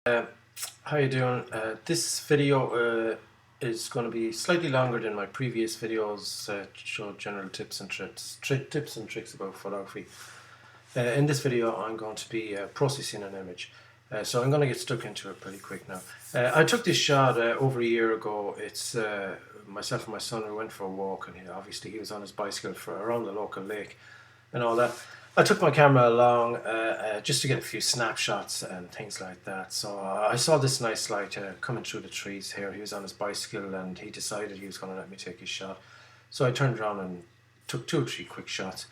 How you doing? This video is going to be slightly longer than my previous videos. Show general tips and tricks about photography. In this video, I'm going to be processing an image. So I'm going to get stuck into it pretty quick now. I took this shot over a year ago. It's myself and my son. We went for a walk, and obviously he was on his bicycle around the local lake and all that. I took my camera along just to get a few snapshots and things like that. So I saw this nice light coming through the trees here. He was on his bicycle and he decided he was going to let me take his shot. So I turned around and took 2 or 3 quick shots.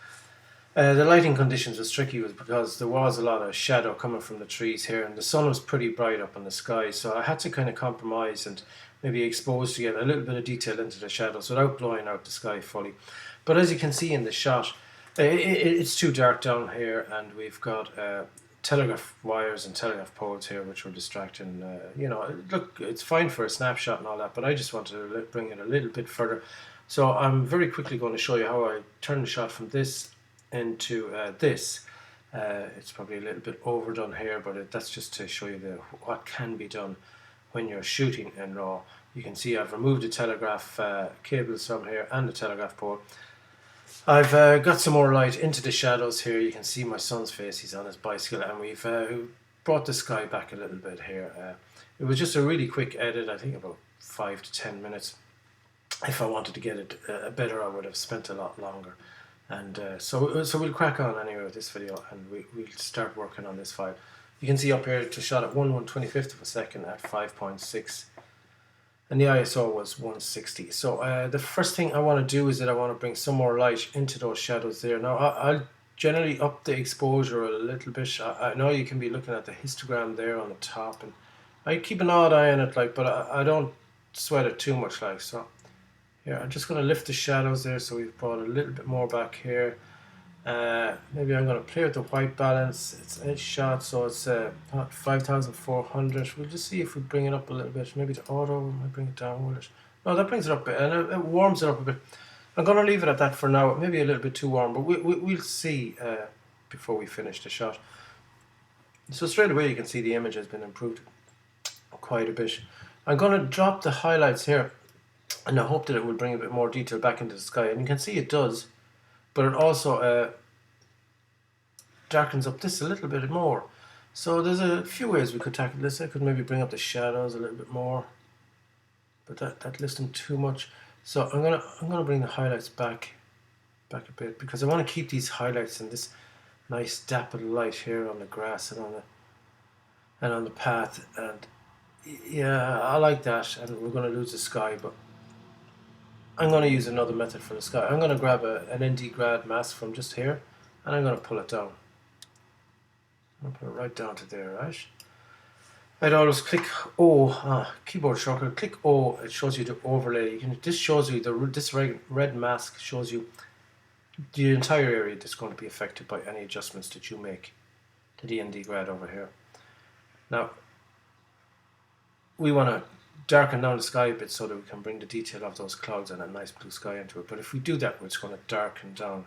The lighting conditions was tricky because there was a lot of shadow coming from the trees here, and the sun was pretty bright up in the sky. So I had to kind of compromise and maybe expose to get a little bit of detail into the shadows without blowing out the sky fully. But as you can see in the shot, it's too dark down here, and we've got telegraph wires and telegraph poles here which were distracting. Look, it's fine for a snapshot and all that, but I just wanted to bring it a little bit further. So I'm very quickly going to show you how I turn the shot from this into this. It's probably a little bit overdone here, but that's just to show you what can be done when you're shooting in RAW. You can see I've removed the telegraph cables from here and the telegraph pole. I've got some more light into the shadows here. You can see my son's face, he's on his bicycle, and we've brought the sky back a little bit here. It was just a really quick edit, I think about 5 to 10 minutes. If I wanted to get it better, I would have spent a lot longer. And so we'll crack on anyway with this video, and we'll start working on this file. You can see up here it's shot at 1/125th of a second at 5.6. And the ISO was 160. So the first thing I want to do is that I want to bring some more light into those shadows there. Now I'll generally up the exposure a little bit. I know you can be looking at the histogram there on the top, and I keep an odd eye on it, but I don't sweat it too much, so. Here, I'm just going to lift the shadows there, so we've brought a little bit more back here. Maybe I'm going to play with the white balance. It's edge shot, so it's 5400. We'll just see if we bring it up a little bit. Maybe the auto, we might bring it down with it. No, that brings it up a bit, and it warms it up a bit. I'm going to leave it at that for now. Maybe a little bit too warm, but we'll see before we finish the shot. So straight away you can see the image has been improved quite a bit. I'm going to drop the highlights here, and I hope that it will bring a bit more detail back into the sky. And you can see it does, but it also darkens up this a little bit more. So there's a few ways we could tackle this. I could maybe bring up the shadows a little bit more, but that lifts them too much. So I'm gonna bring the highlights back a bit, because I want to keep these highlights in this nice dappled light here on the grass and on the path. And yeah, I like that. And we're going to lose the sky, but I'm going to use another method for the sky. I'm going to grab an ND grad mask from just here, and I'm going to pull it down. I'll put it right down to there, right? I'd always click O, keyboard shortcut, click O, it shows you the overlay. This shows you, this red mask shows you the entire area that's going to be affected by any adjustments that you make to the ND grad over here. Now, we want to darken down the sky a bit so that we can bring the detail of those clouds and a nice blue sky into it. But if we do that, it's going to darken down.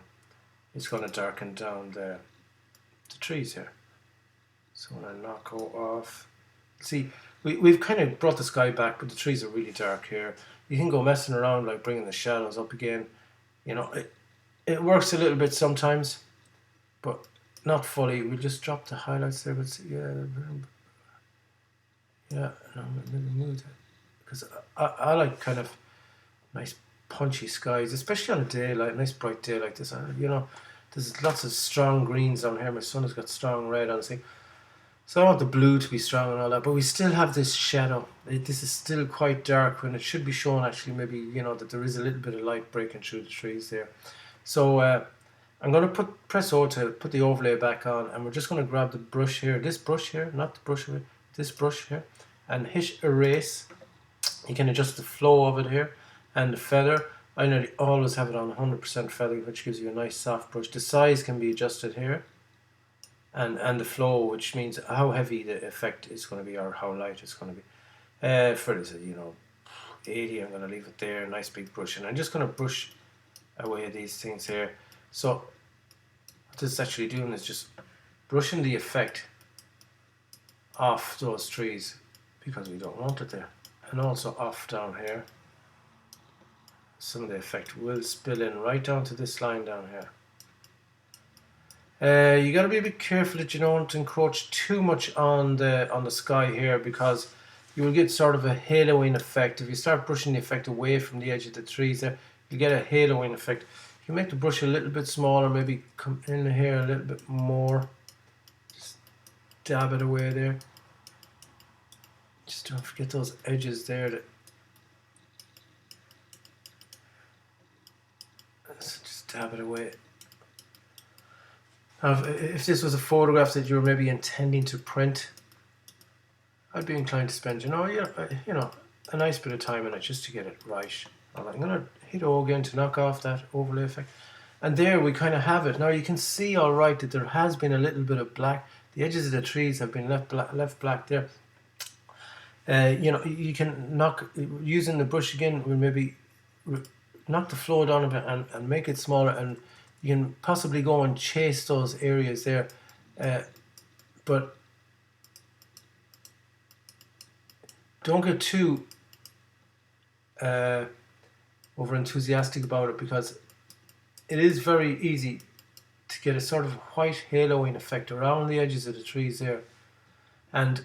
It's going to darken down the trees here. So when I knock O off, see, we've kind of brought the sky back, but the trees are really dark here. You can go messing around, like bringing the shadows up again. It works a little bit sometimes, but not fully. We'll just drop the highlights there. But see, yeah, no, maybe move that, because I like kind of nice punchy skies, especially on a day like nice bright day like this. There's lots of strong greens down here. My son has got strong red on his thing, so I want the blue to be strong and all that. But we still have this shadow. This is still quite dark when it should be shown actually. Maybe that there is a little bit of light breaking through the trees there. So I'm going to press O to put the overlay back on, and we're just going to grab the brush here, this brush here, not the brush of it, this brush here, and hit erase. You can adjust the flow of it here, and the feather. I nearly always have it on 100% feather, which gives you a nice soft brush. The size can be adjusted here, and the flow, which means how heavy the effect is going to be or how light it's going to be. For this, 80, I'm going to leave it there, nice big brush, and I'm just going to brush away these things here. So what this is actually doing is just brushing the effect off those trees because we don't want it there, and also off down here. Some of the effect will spill in right down to this line down here. You got to be a bit careful that you don't encroach too much on the sky here, because you will get sort of a haloing effect. If you start brushing the effect away from the edge of the trees there, you get a haloing effect. You make the brush a little bit smaller, maybe come in here a little bit more. Just dab it away there. Just don't forget those edges there. So just dab it away. Now, if this was a photograph that you were maybe intending to print, I'd be inclined to spend, you know, a nice bit of time in it just to get it right. I'm going to hit O again to knock off that overlay effect. And there we kind of have it. Now you can see all right that there has been a little bit of black. The edges of the trees have been left black there. You know, you can knock, using the brush again, will maybe knock the flow down a bit and make it smaller, and you can possibly go and chase those areas there. But don't get too over enthusiastic about it, because it is very easy to get a sort of white haloing effect around the edges of the trees there, and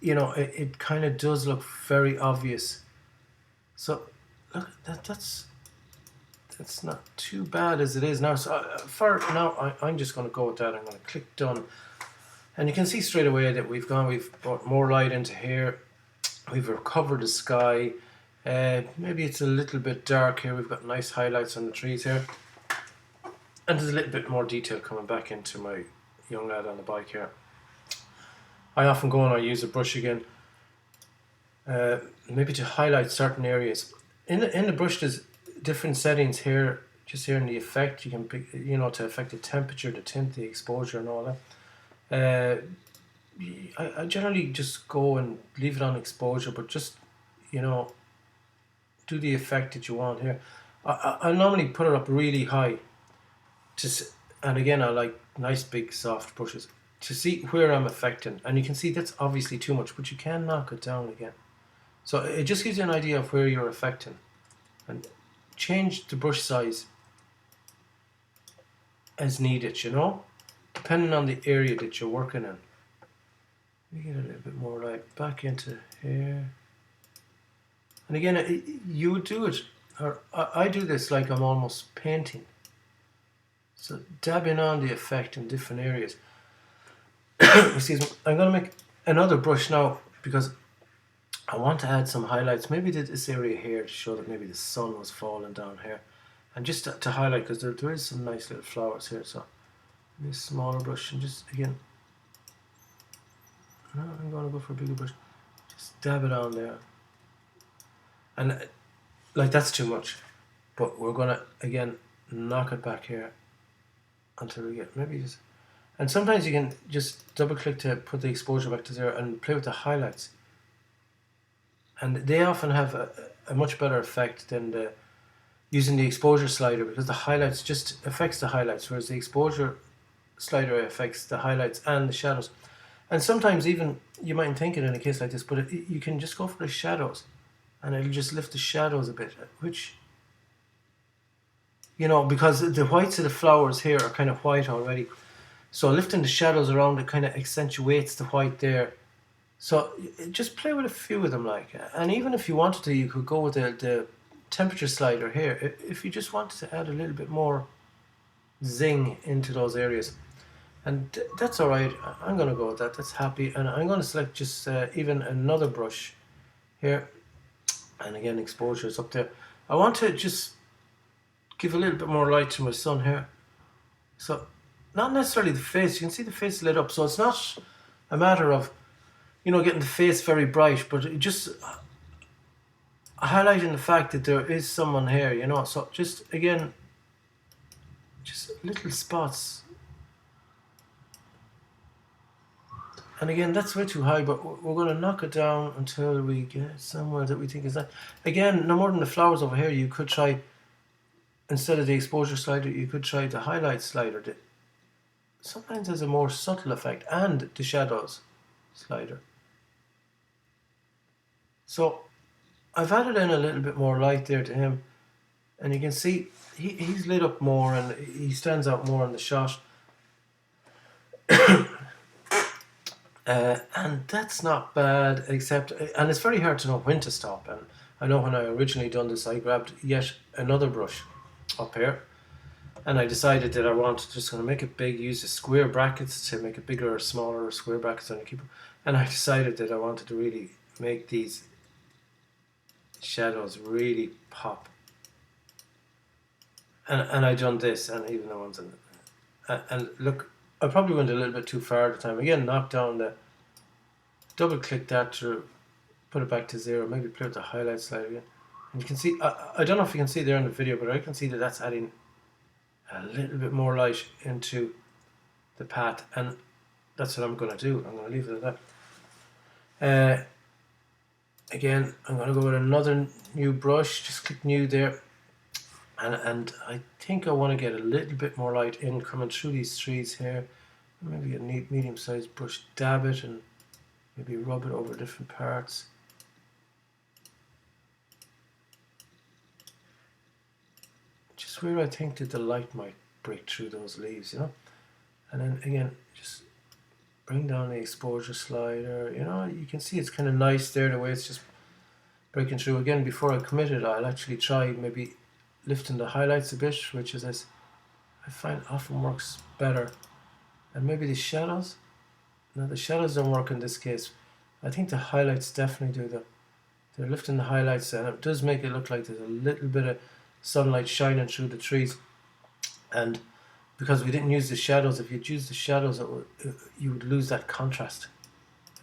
you know it kind of does look very obvious. So look, that's not too bad as it is now. So for now I'm just going to go with that. I'm going to click done, and you can see straight away that we've brought more light into here. We've recovered the sky. Maybe it's a little bit dark here. We've got nice highlights on the trees here, and there's a little bit more detail coming back into my young lad on the bike here. I often go and I use a brush again, maybe to highlight certain areas. In the brush there's different settings here, just here in the effect. You can pick, you know, to affect the temperature, the tint, the exposure and all that. I generally just go and leave it on exposure, but just, you know, do the effect that you want here. I normally put it up really high, and again I like nice big soft brushes to see where I'm affecting, and you can see that's obviously too much, but you can knock it down again. So it just gives you an idea of where you're affecting, and change the brush size as needed, you know, depending on the area that you're working in. Let me get a little bit more light back into here. And again, you would do it, or I do this like I'm almost painting. So dabbing on the effect in different areas. Excuse me. I'm going to make another brush now because I want to add some highlights. Maybe this area here to show that maybe the sun was falling down here. And just to highlight, because there is some nice little flowers here. So this smaller brush, and just again, no, I'm going to go for a bigger brush. Just dab it on there. And like that's too much. But we're going to, again, knock it back here until we get maybe just... And sometimes you can just double click to put the exposure back to 0 and play with the highlights. And they often have a much better effect than using the exposure slider, because the highlights just affects the highlights, whereas the exposure slider affects the highlights and the shadows. And sometimes even, you mightn't think it in a case like this, but you can just go for the shadows and it'll just lift the shadows a bit, which, you know, because the whites of the flowers here are kind of white already. So lifting the shadows around it kind of accentuates the white there. So just play with a few of them, like. And even if you wanted to, you could go with the temperature slider here. If you just wanted to add a little bit more zing into those areas. And that's alright. I'm going to go with that. That's happy. And I'm going to select just even another brush here. And again, exposure is up there. I want to just give a little bit more light to my sun here. So, not necessarily the face. You can see the face lit up. So it's not a matter of, you know, getting the face very bright, but it just highlighting the fact that there is someone here, you know. So just, again, just little spots. And again, that's way too high, but we're going to knock it down until we get somewhere that we think is that. Again, no more than the flowers over here, you could try, instead of the exposure slider, you could try the highlight slider. That sometimes has a more subtle effect, and the shadows slider. So I've added in a little bit more light there to him, and you can see he's lit up more and he stands out more in the shot. And that's not bad, except, and it's very hard to know when to stop. And I know when I originally done this, I grabbed yet another brush up here, and I decided that I wanted just going to make it big, use the square brackets to make it bigger or smaller, or square brackets on the keyboard. And I decided that I wanted to really make these shadows really pop. And I done this, and even the ones in and look, I probably went a little bit too far at the time. Again, knock down the, double click that to put it back to 0, maybe play with the highlight slider again. And you can see, I don't know if you can see there in the video, but I can see that that's adding a little bit more light into the path, and that's what I'm going to do. I'm going to leave it at that. Again, I'm going to go with another new brush, just click new there. And I think I want to get a little bit more light in coming through these trees here. Maybe a neat medium-sized brush, dab it and maybe rub it over different parts. Just where I think that the light might break through those leaves, you know. And then again, just bring down the exposure slider. You know, you can see it's kind of nice there, the way it's just breaking through. Again, before I commit it, I'll actually try maybe lifting the highlights a bit, which is, as I find, often works better. And maybe the shadows. Now the shadows don't work in this case. I think the highlights definitely do. They're lifting the highlights, and it does make it look like there's a little bit of sunlight shining through the trees. And because we didn't use the shadows, if you'd use the shadows, you would lose that contrast,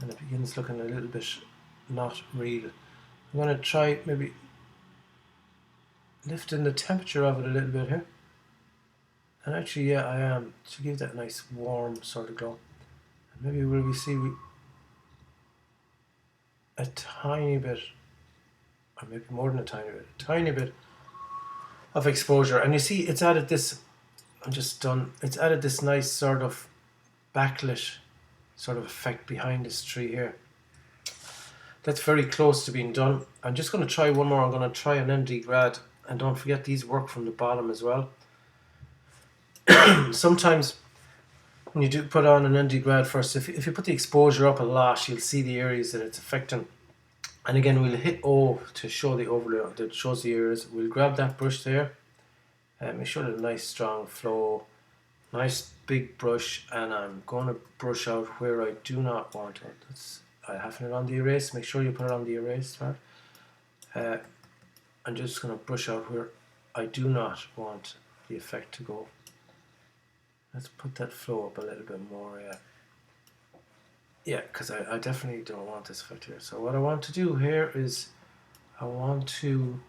and it begins looking a little bit not real. I'm going to try maybe lifting the temperature of it a little bit here. And actually, yeah, I am, to give that nice warm sort of glow. And maybe will we see a tiny bit, or maybe more than a tiny bit of exposure. And you see it's added this, it's added this nice sort of backlit sort of effect behind this tree here. That's very close to being done. I'm just going to try one more. I'm going to try an ND grad, and don't forget these work from the bottom as well. Sometimes when you do put on an ND grad first, if you put the exposure up a lot, you'll see the areas that it's affecting. And again, we'll hit O to show the overlay that shows the areas. We'll grab that brush there, and make sure that a nice strong flow, nice big brush, and I'm going to brush out where I do not want it. I have it on the erase. Make sure you put it on the erase part. I'm just going to brush out where I do not want the effect to go. Let's put that flow up a little bit more, yeah. Yeah, because I definitely don't want this effect here. So what I want to do here is I want to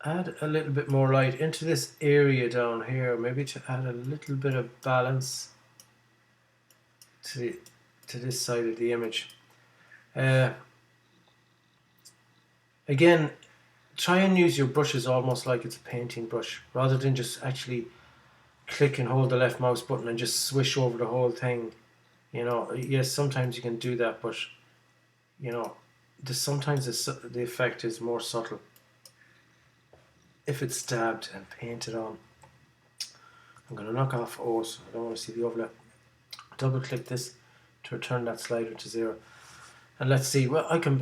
add a little bit more light into this area down here, maybe to add a little bit of balance to this side of the image. Again, try and use your brushes almost like it's a painting brush, rather than just actually click and hold the left mouse button and just swish over the whole thing. You know, yes, sometimes you can do that, but you know, sometimes the effect is more subtle if it's dabbed and painted on. I'm going to knock off O, so I don't want to see the overlap. Double click this to return that slider to 0. And let's see, well, I can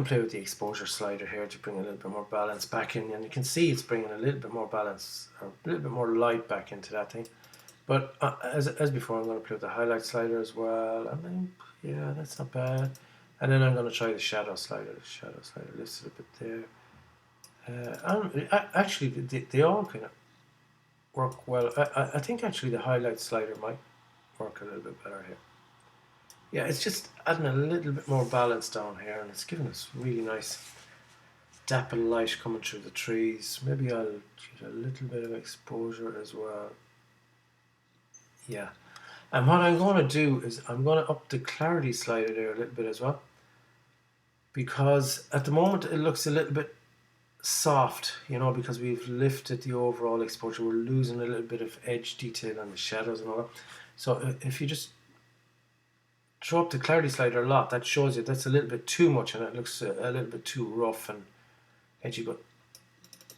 play with the exposure slider here to bring a little bit more balance back in, and you can see it's bringing a little bit more balance, or a little bit more light back into that thing. But as before, I'm going to play with the highlight slider as well. I mean, yeah, that's not bad. And then I'm going to try the shadow slider. The shadow slider lifts it a bit there. Actually, they all kind of work well. I think actually the highlight slider might work a little bit better here. Yeah, it's just adding a little bit more balance down here, and it's giving us really nice dapple light coming through the trees. Maybe I'll get a little bit of exposure as well. Yeah, and what I'm going to do is I'm going to up the clarity slider there a little bit as well, because at the moment it looks a little bit soft, you know, because we've lifted the overall exposure. We're losing a little bit of edge detail on the shadows and all that. So if you just throw up the clarity slider a lot. That shows you that's a little bit too much and it looks a little bit too rough and edgy. But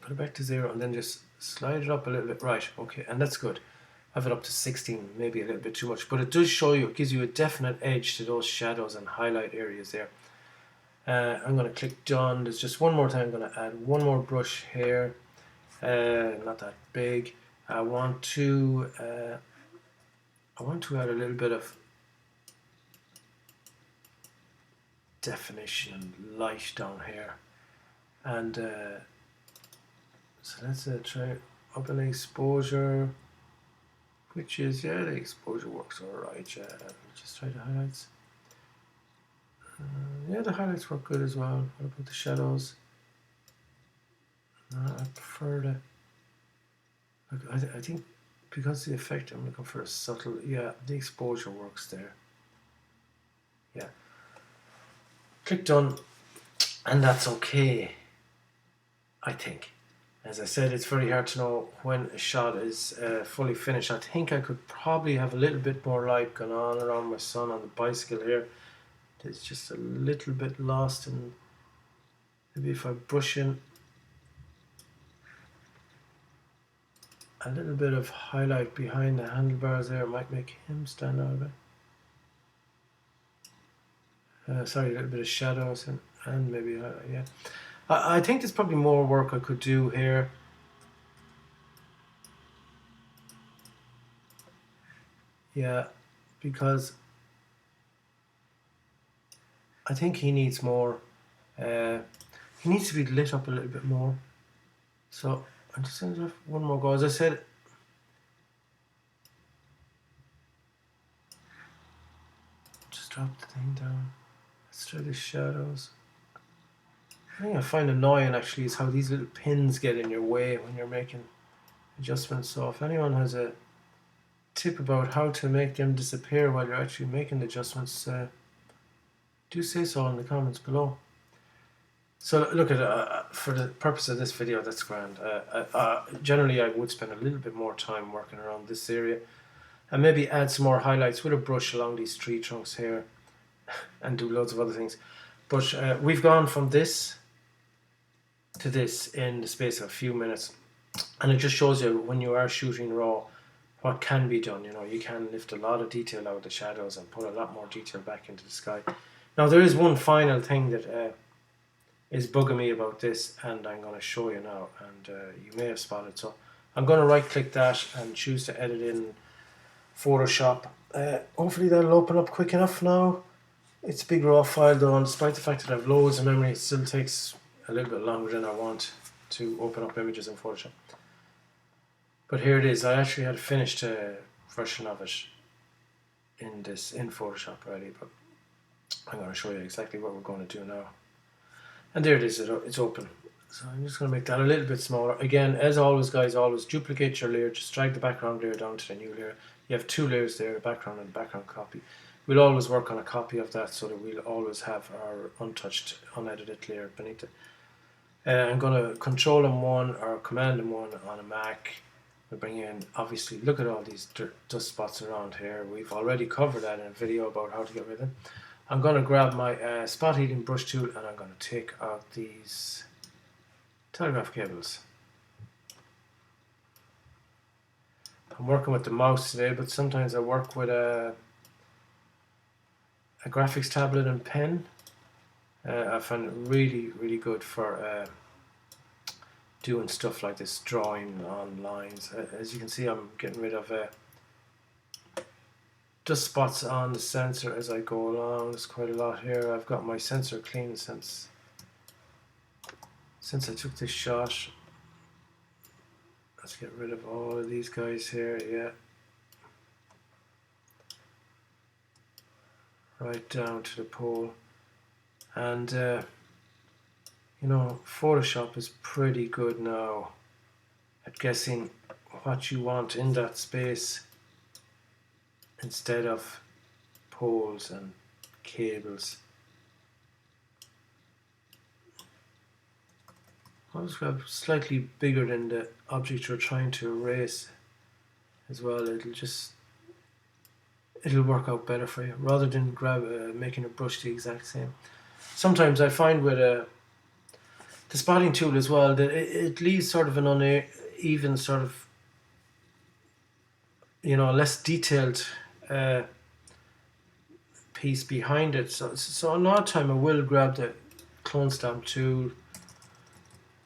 put it back to 0 and then just slide it up a little bit. Right, okay, and that's good. Have it up to 16, maybe a little bit too much, but it does show you, it gives you a definite edge to those shadows and highlight areas there. I'm going to click done. There's just one more time. I'm going to add one more brush here. Not that big. I want to add a little bit of definition and light down here, and so let's try up an exposure, which is, yeah, the exposure works alright. Just try the highlights. Yeah, the highlights work good as well. What about the shadows? I prefer the, I think because the effect, I'm looking for a subtle, yeah, the exposure works there. Yeah. Click done, and that's okay, I think. As I said, it's very hard to know when a shot is fully finished. I think I could probably have a little bit more light going on around my son on the bicycle here. It's just a little bit lost, and maybe if I brush in a little bit of highlight behind the handlebars there, might make him stand out a bit. Sorry, a little bit of shadows and maybe highlight, yeah. I think there's probably more work I could do here. Yeah, because I think he needs more. He needs to be lit up a little bit more. So I'm just going to have one more go. As I said, just drop the thing down. Let's try the shadows. The thing I find annoying actually is how these little pins get in your way when you're making adjustments. So if anyone has a tip about how to make them disappear while you're actually making the adjustments, do say so in the comments below. So look at for the purpose of this video, that's grand. Generally I would spend a little bit more time working around this area and maybe add some more highlights with a brush along these tree trunks here and do loads of other things. But we've gone from this to this in the space of a few minutes, and it just shows you when you are shooting raw what can be done. You know, you can lift a lot of detail out of the shadows and put a lot more detail back into the sky. Now there is one final thing that is bugging me about this, and I'm going to show you now, and you may have spotted. So I'm going to right click that and choose to edit in Photoshop. Hopefully that'll open up quick enough now. It's a big raw file though, and despite the fact that I have loads of memory, it still takes a little bit longer than I want to open up images in Photoshop. But here it is. I actually had a finished version of it in Photoshop already, but I'm going to show you exactly what we're going to do now. And there it is, it's open. So I'm just going to make that a little bit smaller. Again, as always guys, always duplicate your layer, just drag the background layer down to the new layer. You have two layers there, the background and the background copy. We'll always work on a copy of that so that we'll always have our untouched, unedited layer beneath it. I'm going to Control M1 or Command M1 on a Mac. We'll bring in, obviously, look at all these dust spots around here. We've already covered that in a video about how to get rid of them. I'm going to grab my spot heating brush tool and I'm going to take out these telegraph cables. I'm working with the mouse today, but sometimes I work with a graphics tablet and pen. I find it really, really good for doing stuff like this, drawing on lines. As you can see, I'm getting rid of dust spots on the sensor as I go along. There's quite a lot here. I've got my sensor clean since I took this shot. Let's get rid of all of these guys here, yeah. Right down to the pole. And you know, Photoshop is pretty good now at guessing what you want in that space instead of poles and cables. I'll just grab slightly bigger than the object you're trying to erase as well. it'll work out better for you rather than making a brush the exact same. Sometimes I find with the spotting tool as well that it leaves sort of an uneven sort of, less detailed piece behind it. So an odd time I will grab the clone stamp tool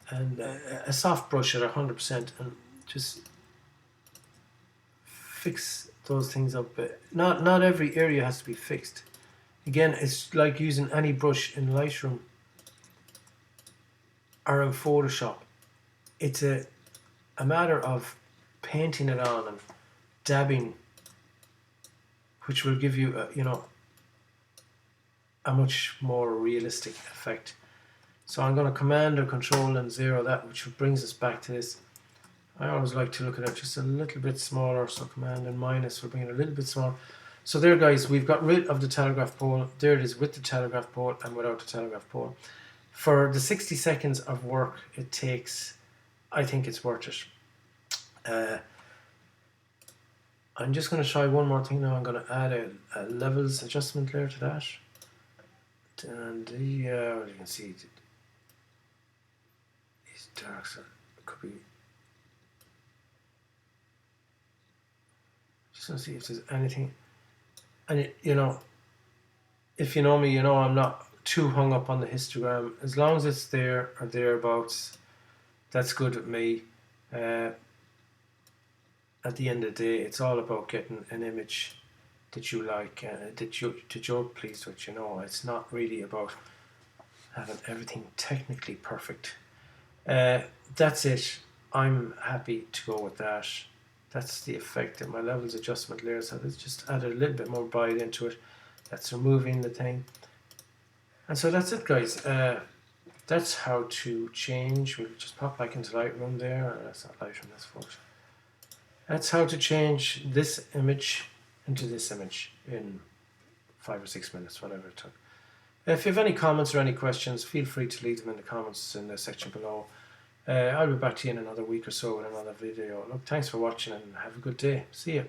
and a soft brush at 100% and just fix those things up. But not every area has to be fixed. Again, it's like using any brush in Lightroom or in Photoshop. It's a matter of painting it on and dabbing, which will give you a much more realistic effect. So I'm going to Command or Control and 0 that, which brings us back to this. I always like to look at it just a little bit smaller, so Command and minus will bring it a little bit smaller. So there, guys, we've got rid of the telegraph pole. There it is with the telegraph pole and without the telegraph pole. For the 60 seconds of work it takes, I think it's worth it. I'm just going to try one more thing now. I'm going to add a levels adjustment layer to that. And you can see these darks could be. Just going to see if there's anything. And if you know me, I'm not too hung up on the histogram. As long as it's there or thereabouts, that's good with me. At the end of the day, it's all about getting an image that you like, that you're pleased with. It's not really about having everything technically perfect. That's it. I'm happy to go with that. That's the effect that my levels adjustment layers have. It's just added a little bit more bite into it. That's removing the thing. And so that's it, guys. That's how to change. We'll just pop back into Lightroom there. That's not Lightroom, that's Photoshop. That's how to change this image into this image in 5 or 6 minutes, whatever it took. If you have any comments or any questions, feel free to leave them in the comments in the section below. I'll be back to you in another week or so with another video. Look, thanks for watching and have a good day. See you.